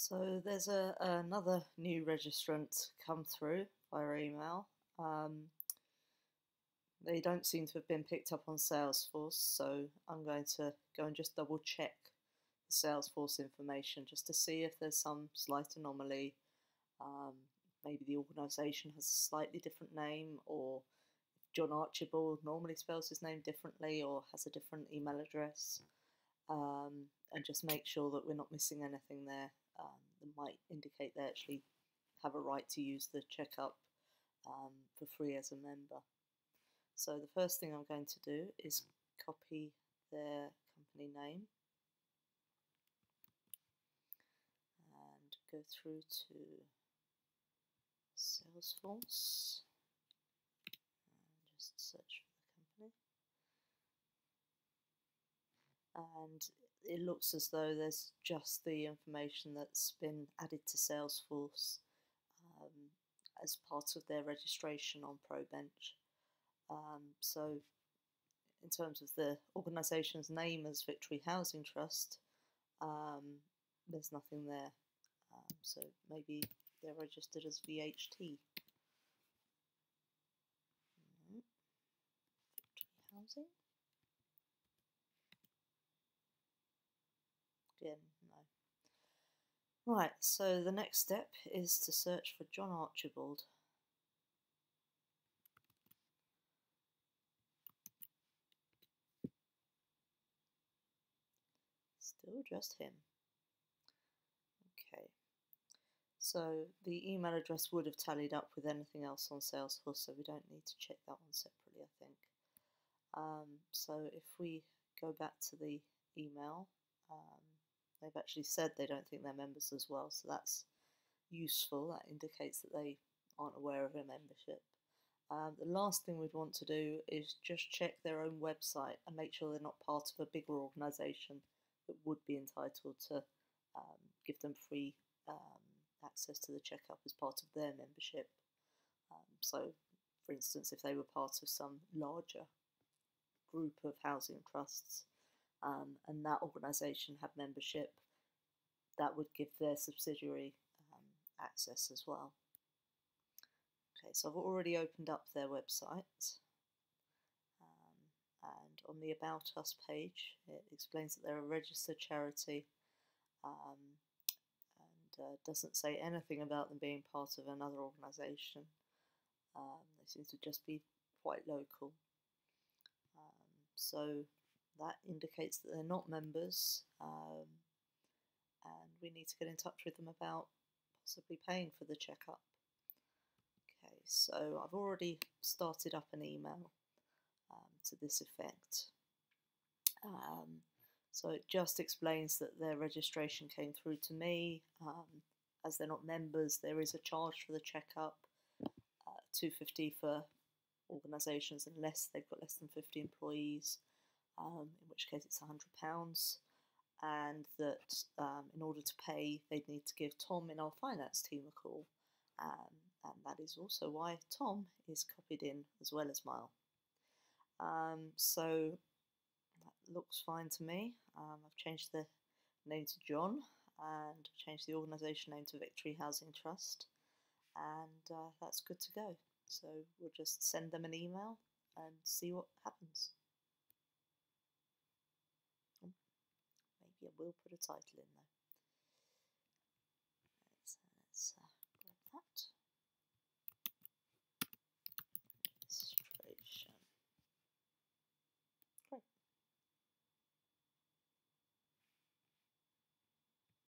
So there's another new registrant come through via email. They don't seem to have been picked up on Salesforce, so I'm going to go and just double check the Salesforce information just to see if there's some slight anomaly. Maybe the organisation has a slightly different name, or John Archibald normally spells his name differently or has a different email address. And just make sure that we're not missing anything there that might indicate they actually have a right to use the checkup for free as a member. So the first thing I'm going to do is copy their company name and go through to Salesforce and just search for the company. And it looks as though there's just the information that's been added to Salesforce as part of their registration on ProBench. So in terms of the organisation's name as Victory Housing Trust, there's nothing there. So maybe they're registered as VHT. Victory Housing? Again, no. Right, so the next step is to search for John Archibald. Still just him. Okay. So the email address would have tallied up with anything else on Salesforce, so we don't need to check that one separately, I think. So if we go back to the email, they've actually said they don't think they're members as well, so that's useful. That indicates that they aren't aware of a membership. The last thing we'd want to do is just check their own website and make sure they're not part of a bigger organisation that would be entitled to give them free access to the checkup as part of their membership. So, for instance, if they were part of some larger group of housing trusts and that organisation had membership, that would give their subsidiary access as well. Okay, so I've already opened up their website, and on the About Us page it explains that they're a registered charity and doesn't say anything about them being part of another organisation. They seem to just be quite local. So that indicates that they're not members, and we need to get in touch with them about possibly paying for the checkup. Okay, so I've already started up an email to this effect. So it just explains that their registration came through to me. As they're not members, there is a charge for the checkup, $2.50 for organisations unless they've got less than 50 employees, in which case it's £100, and that in order to pay they'd need to give Tom in our finance team a call, and that is also why Tom is copied in as well as Mile. So that looks fine to me. I've changed the name to John and changed the organisation name to Victory Housing Trust, and that's good to go. So we'll just send them an email and see what happens. Maybe I will put a title in though.